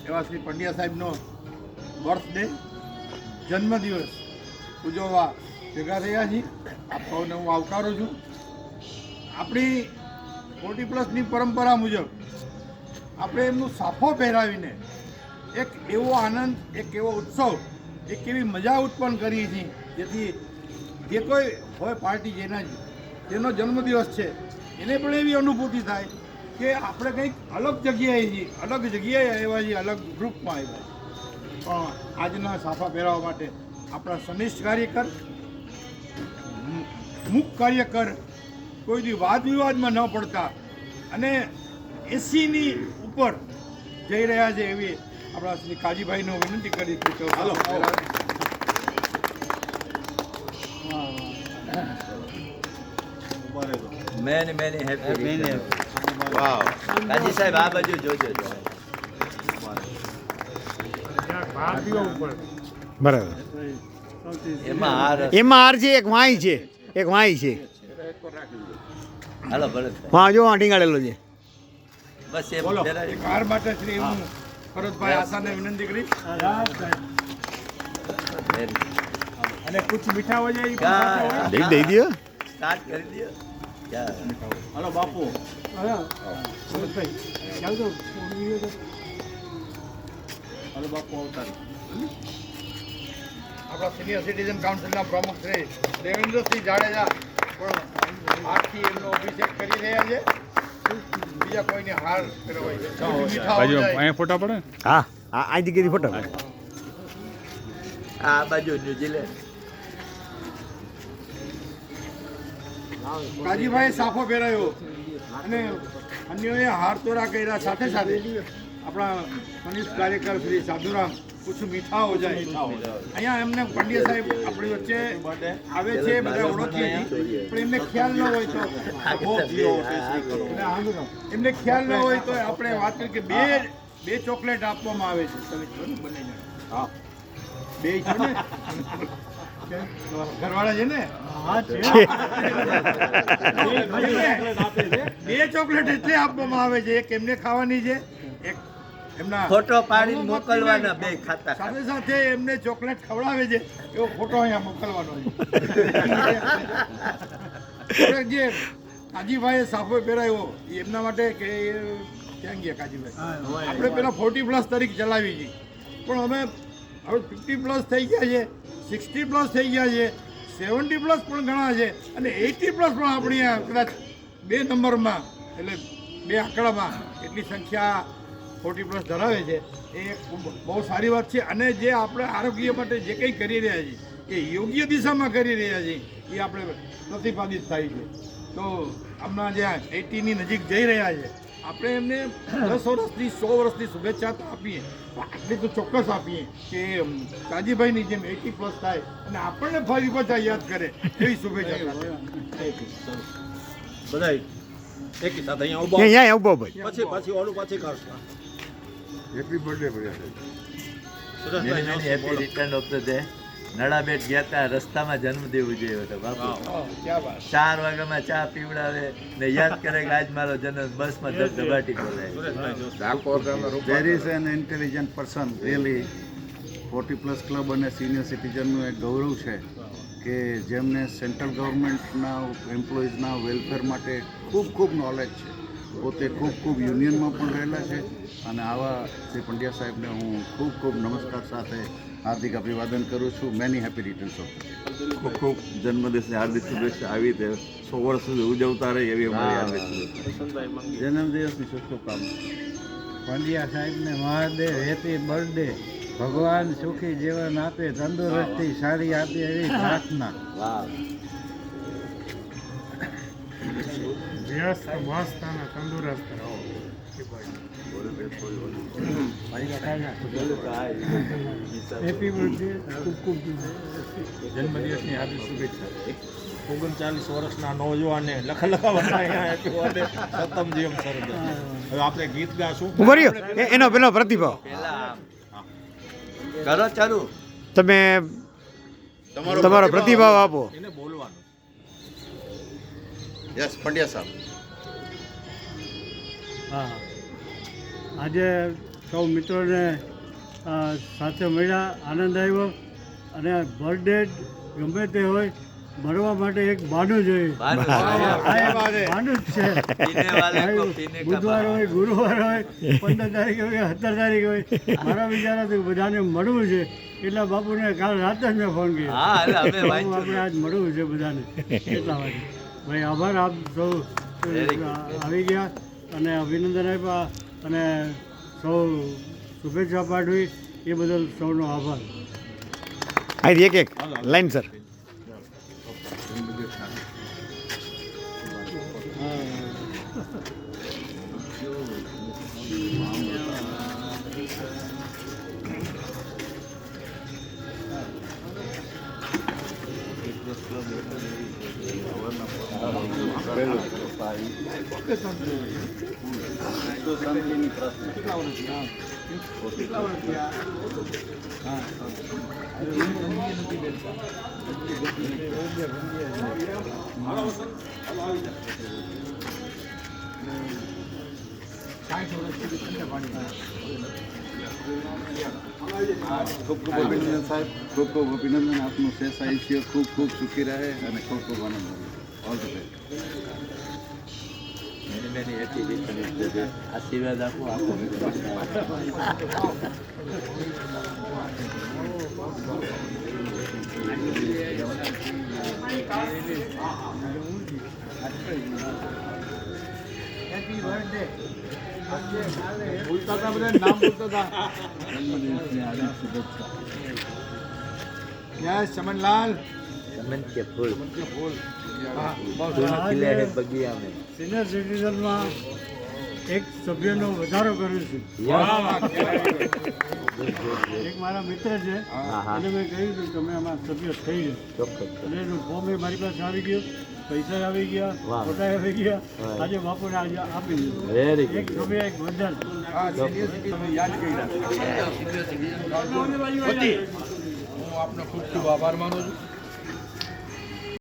એવા શ્રી પંડ્યા સાહેબનો બર્થડે જન્મદિવસ ઉજવવા ભેગા થયા છીએ. આપ સૌને હું આવકારું છું. આપણી 40+ પરંપરા મુજબ આપણે એમનું સાફો પહેરાવીને એક એવો આનંદ, એક એવો ઉત્સવ, એક એવી મજા ઉત્પન્ન કરીએ છીએ જેથી જે કોઈ હોય પાર્ટી જેનો જન્મદિવસ છે એને પણ એવી અનુભૂતિ થાય કે આપણે કંઈક અલગ જગ્યાએ છીએ, અલગ જગ્યાએ આવ્યા છીએ, અલગ ગ્રુપમાં આવ્યા છીએ. પણ આજના સાફા પહેરાવવા માટે આપણા સનિષ્ઠ કાર્યકર, મુખ કાર્યકર કોઈ દી વાદ વિવાદમાં ન પડતા અને 80ની ઉપર જઈ રહ્યા છે એવી આપણા શ્રી કાજીભાઈનો વિનંતી કરી છે. હાલો મેની હેપી વાવ. કાજી સાહેબ આ બાજુ જોજો. બરાબર. એમાં એમાં હાર છે, એક વાંઈ છે, એક વાંઈ છે. હાલો ભલે વાં જો વાં ટીંગાડેલો છે. બસ એ બોલો. જરા એક હાર માટે શ્રી હું ભરતભાઈ આસાને વિનંતી કરી. અને કુછ મીઠા હો જાય દઈ દો. સ્ટાર્ટ કરી દો. હાલો બાપુ. હાલો બાપુ અવતાર. આપણા સિનિયર સિટીઝન કાઉન્સિલના પ્રમુખ શ્રી દેવેન્દ્રસિંહ જાડેજા પણ હારથી એમનો અભિષેક કરી રહ્યા છે. બીજા કોઈને હાર ફેરવાય છે. મીઠા હો જાય. ફોટા પડે હા હા, આ જગ્યાથી ફોટો. આ બાજુ ન્યુઝીલેન્ડ. કાજીભાઈ સાફો પહેરાયો અને અન્યોએ હાર તોરા કર્યા. સાથે સાથે આપણા કનિષ્ઠ કાર્યકર શ્રી સાધુરામ કુછ મીઠા હો જાય. અહીંયા એમને પંડ્યા સાહેબ આપણી વચ્ચે આવે છે, બધા ઓળખીએ છીએ, પણ એમને ખ્યાલ ન હોય તો એમને ખ્યાલ ન હોય તો આપણે વાત કરી કે બે ચોકલેટ આપવામાં આવે છે. તમે જો ને બંને જણ. હા, બે છે ને ઘરવાળા છે ને. બે ચોકલેટ એટલે આપવામાં આવે છે. એક એમને ખાવાની છે, એક એમના ફોટો પાડીને મોકલવાના, બે ખાતા. સાથે સાથે એમને ચોકલેટ ખવડાવે છે એવો ફોટો અહીંયા મોકલવાનો છે. જે કાજીભાઈએ સાફો પહેરાવ્યો એ એમના માટે કે ક્યાં ગયા કાજીભાઈ? આપણે પેલા 40+ તારીખ ચલાવી છે, પણ અમે હવે 50+ થઈ ગયા છે, 60+ થઈ ગયા છે, 70+ પણ ઘણા છે અને 80+ પણ આપણી આ કદાચ 2 નંબરમાં એટલે 2 આંકડામાં એટલી સંખ્યા 40+ ધરાવે છે. એ બહુ સારી વાત છે. અને જે આપણે આરોગ્ય માટે જે કંઈ કરી રહ્યા છીએ એ યોગ્ય દિશામાં કરી રહ્યા છીએ એ આપણે પ્રતિપાદિત થાય છે. તો હમણાં જે 80ની નજીક જઈ રહ્યા છે, આપણે એમને 10 વર્ષની 100 વર્ષની શુભેચ્છા તો આપીએ, આટલી તો ચોક્કસ આપીએ કે કાજીભાઈની જેમ 80+ થાય અને આપણને ફરી પાછા યાદ કરે એવી શુભેચ્છા. બધા એક સાથે અહીંયા અહીંયા ઉભો ભાઈ. પછી ઓલું પાછી કરશું. Happy birthday many happy return of the day. Nadabet ગયા હતા, રસ્તામાં જન્મદિવસ ઉજવ્યો હતો બાપુ. 4 વાગ્યામાં ચા પીવડાવે ને યાદ કરે કે આજ મારો જન્મ. બસમાં ધબધબાટી બોલાય. There is an intelligent person, really. 40+ club અને સિનિયર સિટીઝનનું એક ગૌરવ છે કે જેમને સેન્ટ્રલ ગવર્મેન્ટના એમ્પ્લોઈઝના વેલફેર માટે ખૂબ નોલેજ છે. પોતે ખૂબ યુનિયનમાં પણ રહેલા છે અને આવા શ્રી પંડ્યા સાહેબને હું ખૂબ નમસ્કાર સાથે હાર્દિક અભિવાદન કરું છું. મેની હેપી રિટર્ન્સ ઓફ ખૂબ જન્મદિવસની હાર્દિક શુભેચ્છા. આવી રીતે 100 વર્ષ સુધી ઉજવતા રહે એવી અમારી હાર્દિક શુભેચ્છા. જન્મદિવસની શુભકામના. પંડ્યા સાહેબને મહાદેવ હેપી બર્થડે. ભગવાન સુખી જીવન આપે, તંદુરસ્તી સારી આપે એવી પ્રાર્થના. વ્યસ્ત મસ્ત અને તંદુરસ્ત રહો. Happy birthday. ખૂબ જન્મદિવસની હાર્દિક શુભેચ્છા. 39 વર્ષના નોજવાને લખાવવાના અહીંયા હેપી બર્થડે સતમ જીવન સરદ. હવે આપણે ગીત ગાશું. ઉભો રહ્યો. એનો પેલો પ્રતિભાવ કરો ચાલુ. તમે તમારો પ્રતિભાવ આપો. એને બોલવાનું. યસ પંડ્યા સાહેબ. હા, આજે સૌ મિત્રોને સાથે મળ્યા, આનંદ આવ્યો. અને બર્થડે ગમે તે હોય, મળવા માટે એક બહાનું જોઈએ. આ એક બહાનું જ છે. બુધવાર હોય, ગુરુવાર હોય, 15 તારીખ હોય, 17 તારીખ હોય, મારા વિચારોથી બધાને મળવું છે. એટલા બાપુને કાલ રાતે જ મેં ફોન કર્યો, આપણે આજ મળવું છે બધાને. એટલા માટે ભાઈ આભાર, આપ સૌ આવી ગયા અને અભિનંદન આપ્યા અને સૌ શુભેચ્છા પાઠવી, એ બદલ સૌનો આભાર. અહીંથી એક લાઈન સર. ખૂબ ખૂબ અભિનંદન સાહેબ, ખૂબ ખૂબ અભિનંદન. આપનું શેષ આયુષ્ય ખૂબ ખૂબ સુખી રહે અને ખૂબ ખૂબ આનંદ મળે. All the best. આશીર્વાદ આપો આપો. Happy birthday. બોલતા હતા બધા, નામ બોલતા હતા. યસ, ચમનલાલ. ચમન કે ફૂલ ફૂલ. ફૂલ ખીલે હે બગિયા મેં. સિનિયર સિટીઝનમાં એક સભ્યનો વધારો કર્યો છે. એક મારા મિત્ર છે, એને મેં કહ્યું હતું તમે આમાં સભ્ય થઈ ગયો. અને એનું ફોર્મ મારી પાસે આવી ગયું, પૈસા આવી ગયા, ફોટા આવી ગયા. આજે બાપુને આજે આપી દીધું. વેરી એક સભ્ય, એક વંદન. હા, સિનિયર સિટીઝન યાદ કર્યા. હું આપનો ખૂબ ખૂબ આભાર માનું છું.